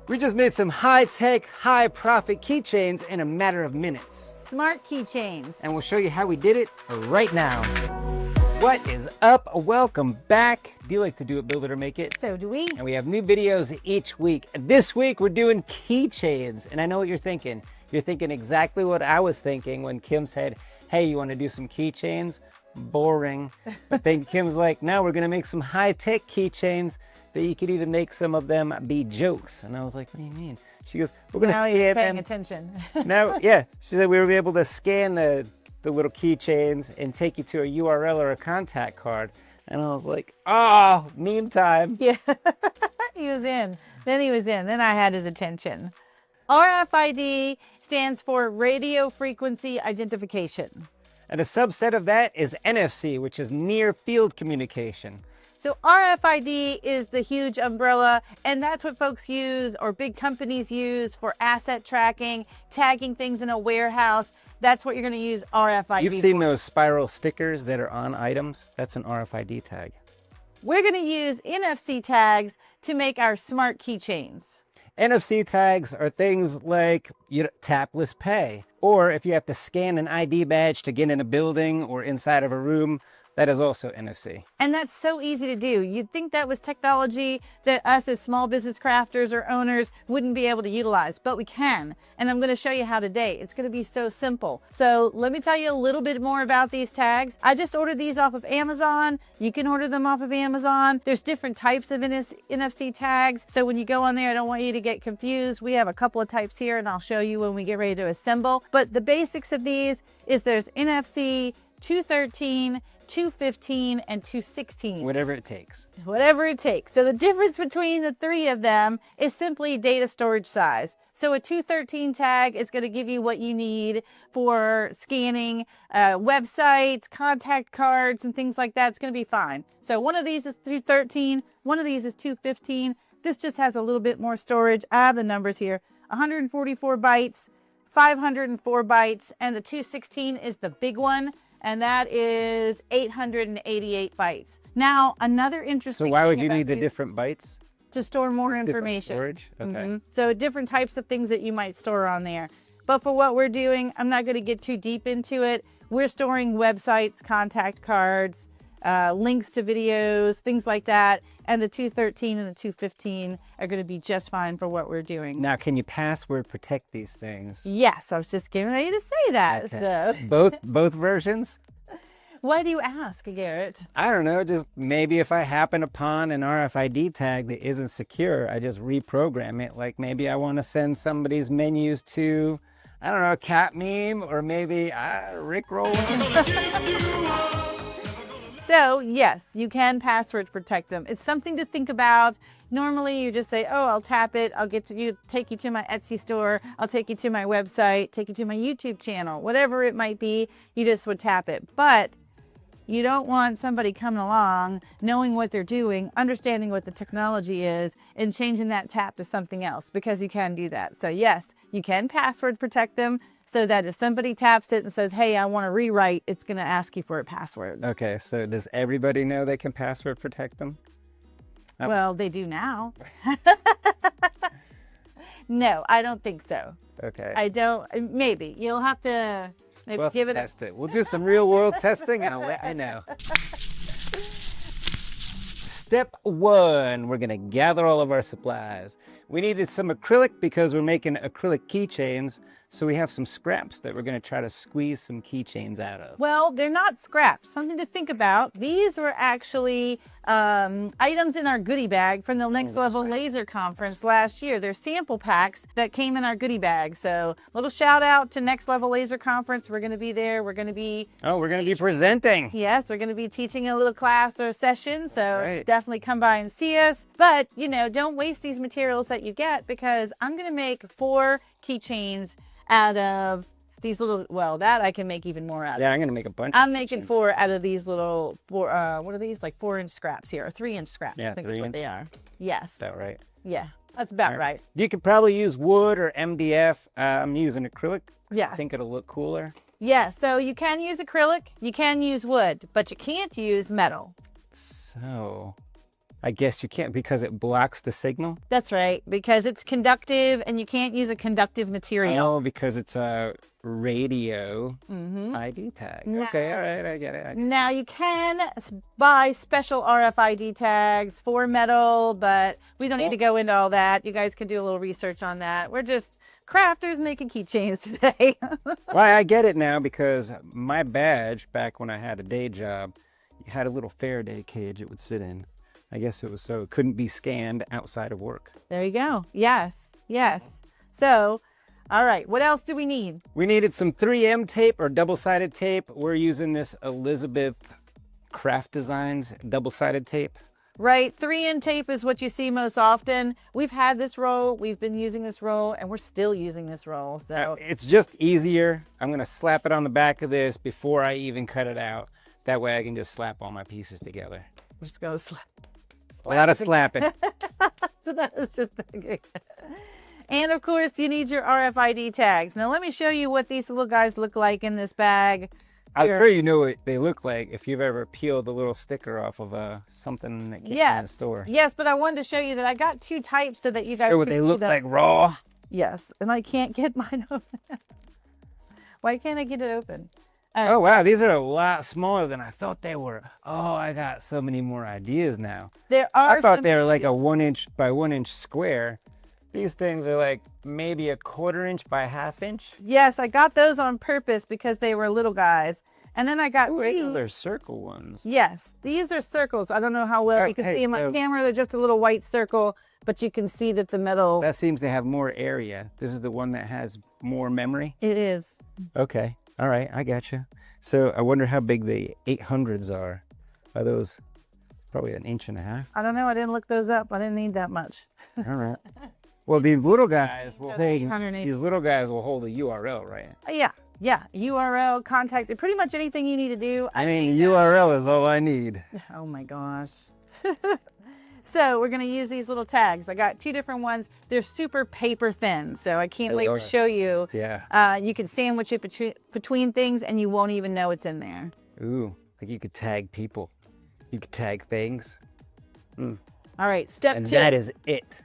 We just made some high-tech, high-profit keychains in a matter of minutes. Smart keychains. And we'll show you how we did it right now. What is up? Welcome back. Do you like to do it, build it, or make it? So do we. And we have new videos each week. This week we're doing keychains. And I know what you're thinking. You're thinking exactly what I was thinking when Kim said, hey, you want to do some keychains? Boring. But then Kim's like, no, we're going to make some high-tech keychains that you could even make some of them be jokes. And I was like, what do you mean? She goes, we're going to scan them. Now he's paying attention. Now, yeah. She said we were able to scan the little keychains and take you to a URL or a contact card. And I was like, oh, meme time. Yeah, he was in. Then he was in. Then I had his attention. RFID stands for radio frequency identification. And a subset of that is NFC, which is near field communication. So RFID is the huge umbrella, and that's what folks use or big companies use for asset tracking, tagging things in a warehouse. That's what you're going to use RFID You've seen those spiral stickers that are on items? That's an RFID tag. We're going to use NFC tags to make our smart keychains. NFC tags are things like tapless pay, or if you have to scan an ID badge to get in a building or inside of a room, that is also NFC. And that's so easy to do. You'd think that was technology that us as small business crafters or owners wouldn't be able to utilize, but we can. And I'm going to show you how today. It's going to be so simple. So let me tell you a little bit more about these tags. I just ordered these off of Amazon. You can order them off of Amazon. There's different types of NFC tags. So when you go on there, I don't want you to get confused. We have a couple of types here and I'll show you when we get ready to assemble. But the basics of these is there's NFC 213, 215, and 216. Whatever it takes. Whatever it takes. So the difference between the three of them is simply data storage size. So a 213 tag is going to give you what you need for scanning websites, contact cards, and things like that. It's going to be fine. So one of these is 213, one of these is 215. This just has a little bit more storage. I have the numbers here. 144 bytes, 504 bytes, and the 216 is the big one. And that is 888 bytes. Now, another interesting So why would you need the different bytes? To store more information. Storage? Okay. So different types of things that you might store on there. But for what we're doing, I'm not going to get too deep into it. We're storing websites, contact cards, links to videos, things like that. And the 213 and the 215 are going to be just fine for what we're doing. Now, can you password protect these things? Yes, I was just getting ready to say that. Okay. So. Both versions? Why do you ask, Garrett? I don't know, just maybe if I happen upon an RFID tag that isn't secure, I just reprogram it. Like maybe I want to send somebody's menus to, I don't know, a cat meme, or maybe Rickroll. So yes, you can password protect them. It's something to think about. Normally you just say, oh, I'll tap it. I'll get to you, take you to my Etsy store. I'll take you to my website, take you to my YouTube channel, whatever it might be. You just would tap it. But you don't want somebody coming along, knowing what they're doing, understanding what the technology is, and changing that tap to something else, because you can do that. So yes, you can password protect them so that if somebody taps it and says, hey, I want to rewrite, it's going to ask you for a password. Okay, so does everybody know they can password protect them? Well, they do now. No, I don't think so. Okay. I don't. Maybe. You'll have to maybe We'll give it test it. We'll do some real world testing and I'll let you know. Step one, we're gonna gather all of our supplies. We needed some acrylic because we're making acrylic keychains. So we have some scraps that we're gonna try to squeeze some keychains out of. Well, they're not scraps. Something to think about. These were actually items in our goodie bag from the Next Level Laser Conference last year. They're sample packs that came in our goodie bag. So little shout out to Next Level Laser Conference. We're going to be there. We're going to be... Oh, we're going to be presenting. Yes, we're going to be teaching a little class or session. So Right. Definitely come by and see us. But, you know, don't waste these materials that you get, because I'm going to make 4 keychains out of these little, well, that I can make even more out of. Yeah, I'm going to make a bunch. I'm making 4 out of these little, what are these? Like 4-inch scraps here, or 3-inch scraps. Yeah, I think 3 that's what inch. they are. Yes. Is that right? Yeah, that's about All right. You could probably use wood or MDF. I'm using acrylic. Yeah. I think it'll look cooler. Yeah, so you can use acrylic, you can use wood, but you can't use metal. So, I guess you can't because it blocks the signal. That's right, because it's conductive and you can't use a conductive material. Oh, because it's a radio ID tag. Okay, all right, I get it. Now you can buy special RFID tags for metal, but we don't need to go into all that. You guys can do a little research on that. We're just crafters making keychains today. Well, I get it now because my badge back when I had a day job, you had a little Faraday cage it would sit in. I guess it was so it couldn't be scanned outside of work. There you go. Yes, yes. So, all right, what else do we need? We needed some 3M tape or double-sided tape. We're using this Elizabeth Craft Designs double-sided tape. Right, 3M tape is what you see most often. We've had this roll, we've been using this roll, and we're still using this roll. So it's just easier. I'm gonna slap it on the back of this before I even cut it out. That way I can just slap all my pieces together. we're just gonna slap. A lot of slapping. So that was just the And of course, you need your RFID tags. Now let me show you what these little guys look like in this bag. I'm sure you know what they look like if you've ever peeled the little sticker off of something that came in the store. Yes, but I wanted to show you that I got two types so that you guys what they look like raw. Yes, and I can't get mine open. Why can't I get it open? Oh, wow, these are a lot smaller than I thought they were. Oh, I got so many more ideas now. There are I thought they were like a 1 inch by 1 inch square. These things are like maybe a 1/4 inch by 1/2 inch. Yes, I got those on purpose because they were little guys. And then I got they're circle ones. Yes, these are circles. I don't know how well you can see them on camera. They're just a little white circle, but you can see that the metal. That seems to have more area. This is the one that has more memory. It is. Okay. All right. I got you. So I wonder how big the 800s are. Are those probably 1.5 inches? I don't know. I didn't look those up. I didn't need that much. All right. Well, these little guys will hold a URL, right? Yeah. URL, contact, pretty much anything you need to do. I mean, URL is all I need. Oh my gosh. So we're going to use these little tags. I got two different ones. They're super paper thin, so I can't wait to show you. Yeah. You can sandwich it between things and you won't even know it's in there. Ooh, like you could tag people. You could tag things. All right, step 2. And that is it.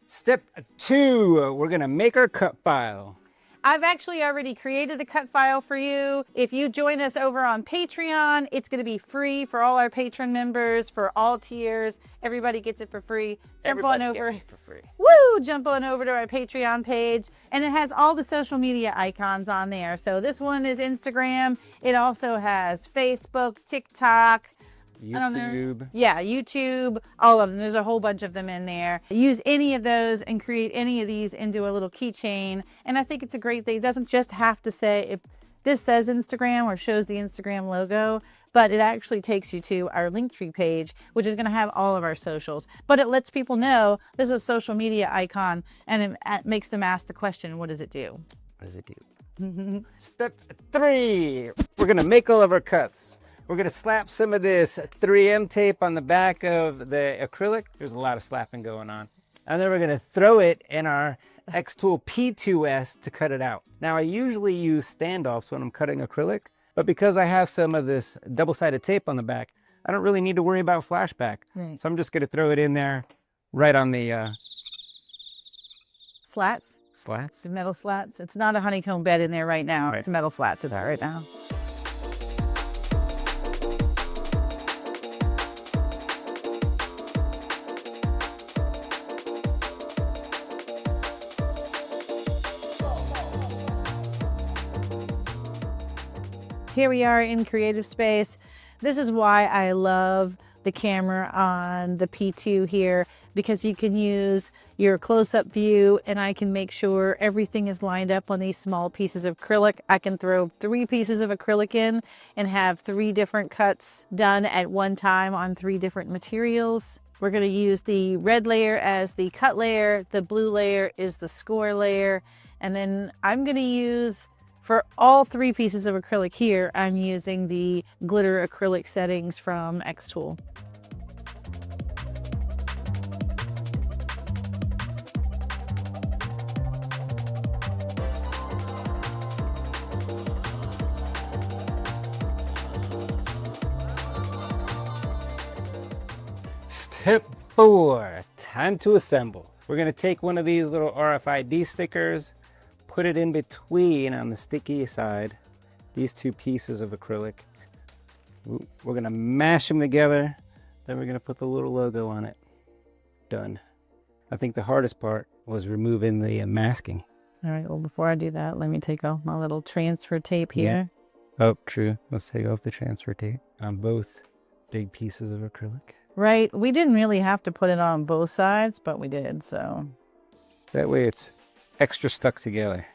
Step 2, we're going to make our cut file. I've actually already created the cut file for you. If you join us over on Patreon, it's going to be free for all our patron members, for all tiers. Everybody gets it for free. Jump on over for free. Woo! Jump on over to our Patreon page, and it has all the social media icons on there. So this one is Instagram. It also has Facebook, TikTok, YouTube. I don't know. Yeah, YouTube, all of them. There's a whole bunch of them in there. Use any of those and create any of these into a little keychain. And I think it's a great thing. It doesn't just have to say, if this says Instagram or shows the Instagram logo, but it actually takes you to our Linktree page, which is going to have all of our socials. But it lets people know this is a social media icon, and it makes them ask the question, what does it do? What does it do? Step 3, we're going to make all of our cuts. We're going to slap some of this 3M tape on the back of the acrylic. There's a lot of slapping going on. And then we're going to throw it in our xTool P2S to cut it out. Now, I usually use standoffs when I'm cutting acrylic, but because I have some of this double-sided tape on the back, I don't really need to worry about flashback. Right. So I'm just going to throw it in there right on the slats. Slats? The metal slats. It's not a honeycomb bed in there right now. Right. It's metal slats in there right now. Here we are in creative space. This is why I love the camera on the P2 here, because you can use your close-up view and I can make sure everything is lined up on these small pieces of acrylic. I can throw 3 pieces of acrylic in and have 3 different cuts done at one time on 3 different materials. We're going to use the red layer as the cut layer, the blue layer is the score layer, and then I'm going to use, for all 3 pieces of acrylic here, I'm using the glitter acrylic settings from xTool. Step 4, time to assemble. We're gonna take one of these little RFID stickers, put it in between on the sticky side, these two pieces of acrylic. We're gonna mash them together, then we're gonna put the little logo on it. Done. I think the hardest part was removing the masking. All right, well, before I do that, let me take off my little transfer tape here. Yeah. Oh, true. Let's take off the transfer tape on both big pieces of acrylic. Right, we didn't really have to put it on both sides, but we did, so. That way it's extra stuck together.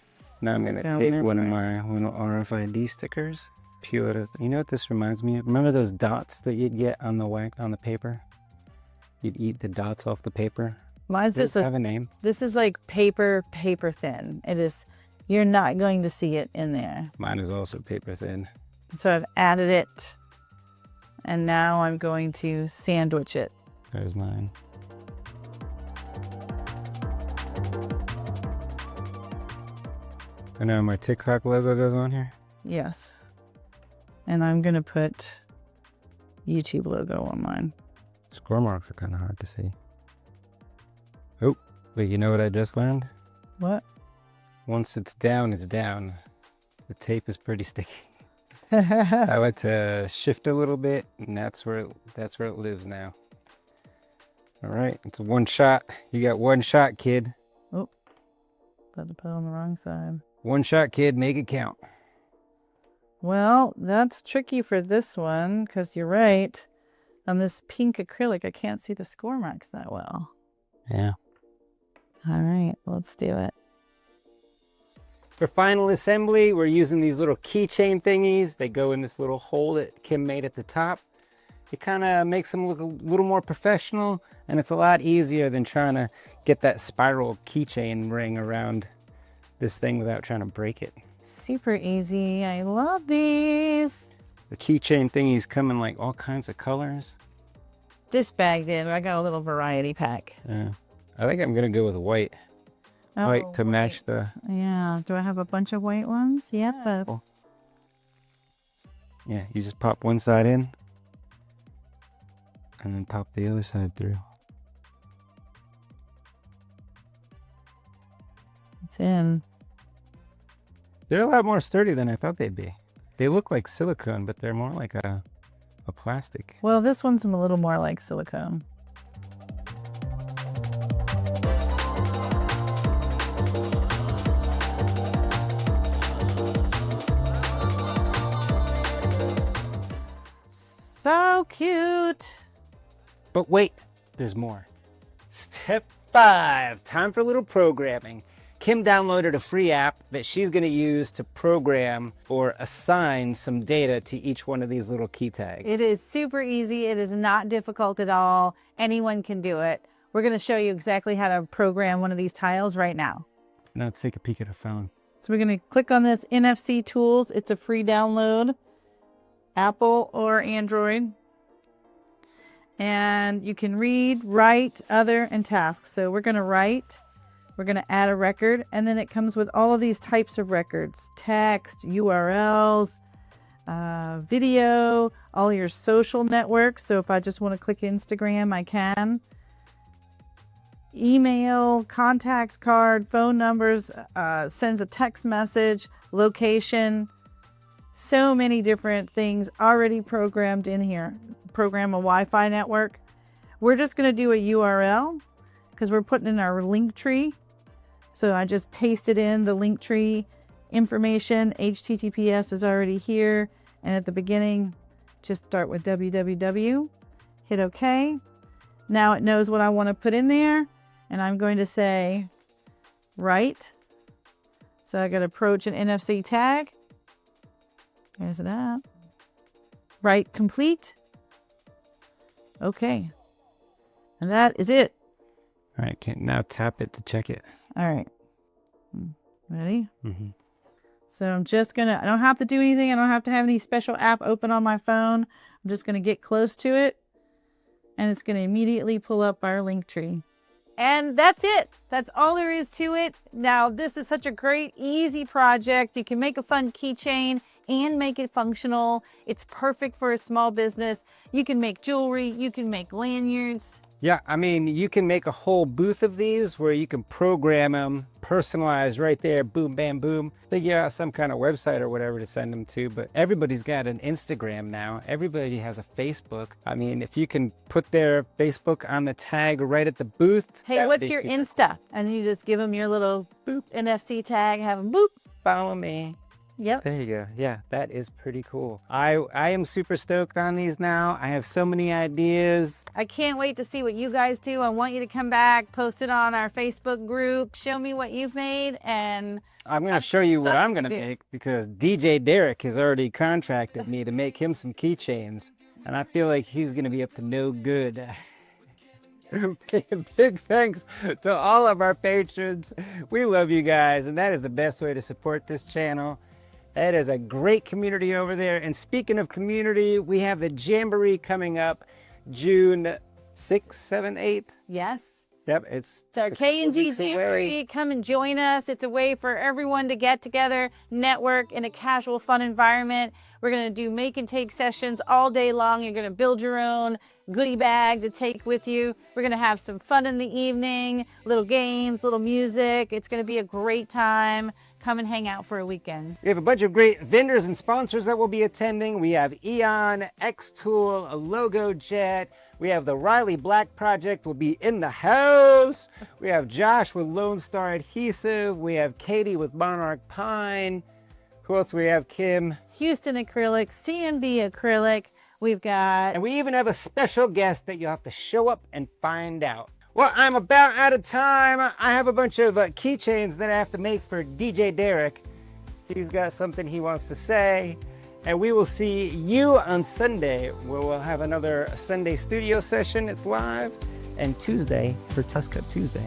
Now I'm gonna take one of my little RFID stickers, peel it as, you know what this reminds me of? Remember those dots that you'd get on the paper? You'd eat the dots off the paper. Mine's Does just it have a name? This is like paper thin. It is, you're not going to see it in there. Mine is also paper thin. So I've added it, and now I'm going to sandwich it. There's mine. And now my TikTok logo goes on here. Yes. And I'm gonna put YouTube logo on mine. Score marks are kind of hard to see. Oh, but you know what I just learned? What? Once it's down, it's down. The tape is pretty sticky. I went to shift a little bit, and that's where it lives now. All right, it's one shot. You got one shot, kid. Oh, about to put it on the wrong side. One shot, kid. Make it count. Well, that's tricky for this one, because you're right. On this pink acrylic, I can't see the score marks that well. Yeah. All right, let's do it. For final assembly, we're using these little keychain thingies. They go in this little hole that Kim made at the top. It kind of makes them look a little more professional, and it's a lot easier than trying to get that spiral keychain ring around this thing without trying to break it. Super easy. I love these. The keychain thingies come in like all kinds of colors. This bag did. I got a little variety pack. Yeah. I think I'm going to go with white. White to match the... Yeah. Do I have a bunch of white ones? Yep. Cool. Yeah, you just pop one side in and then pop the other side through. It's in. They're a lot more sturdy than I thought they'd be. They look like silicone, but they're more like a plastic. Well, this one's a little more like silicone. So cute. But wait, there's more. Step 5, time for a little programming. Kim downloaded a free app that she's going to use to program or assign some data to each one of these little key tags. It is super easy. It is not difficult at all. Anyone can do it. We're going to show you exactly how to program one of these tiles right now. Now let's take a peek at her phone. So we're going to click on this NFC Tools. It's a free download, Apple or Android. And you can read, write, other, and tasks. So we're going to write. We're going to add a record, and then it comes with all of these types of records: text, URLs, video, all your social networks. So if I just want to click Instagram, I can. Email, contact card, phone numbers, sends a text message, location. So many different things already programmed in here. Program a Wi-Fi network. We're just going to do a URL because we're putting in our link tree. So I just pasted in the link tree information. HTTPS is already here. And at the beginning, just start with www. Hit OK. Now it knows what I want to put in there. And I'm going to say write. So I got to approach an NFC tag. There's that. Write complete. OK. And that is it. All right, now tap it to check it. All right. Ready? Mm-hmm. So I'm just going to, I don't have to do anything. I don't have to have any special app open on my phone. I'm just going to get close to it. And it's going to immediately pull up our link tree. And that's it. That's all there is to it. Now, this is such a great, easy project. You can make a fun keychain and make it functional. It's perfect for a small business. You can make jewelry. You can make lanyards. Yeah, I mean, you can make a whole booth of these where you can program them, personalize right there, boom, bam, boom. Figure out some kind of website or whatever to send them to, but everybody's got an Instagram now. Everybody has a Facebook. I mean, if you can put their Facebook on the tag right at the booth. Hey, what's your Insta? And you just give them your little boop NFC tag, have them boop. Follow me. Yep. There you go. Yeah, that is pretty cool. I am super stoked on these now. I have so many ideas. I can't wait to see what you guys do. I want you to come back, post it on our Facebook group, show me what you've made, and I'm going to show you what I'm going to make because DJ Derek has already contracted me to make him some keychains, and I feel like he's going to be up to no good. Big thanks to all of our patrons. We love you guys, and that is the best way to support this channel. That is a great community over there. And speaking of community, we have the Jamboree coming up June 6th, 7th, 8th. yes. Yep, It's our K&G Jamboree. Come and join us. It's a way for everyone to get together, network in a casual, fun environment. We're going to do make and take sessions all day long. You're going to build your own goodie bag to take with you. We're going to have some fun in the evening, little games, little music. It's going to be a great time. Come and hang out for a weekend. We have a bunch of great vendors and sponsors that will be attending. We have Eon, xTool, LogoJet. We have the Riley Black Project will be in the house. We have Josh with Lone Star Adhesive. We have Katie with Monarch Pine. Who else do we have, Kim? Houston Acrylic, CMB Acrylic. We've got... And we even have a special guest that you'll have to show up and find out. Well, I'm about out of time. I have a bunch of keychains that I have to make for DJ Derek. He's got something he wants to say. And we will see you on Sunday, where we'll have another Sunday studio session. It's live. And Tuesday for Tusk Cut Tuesday.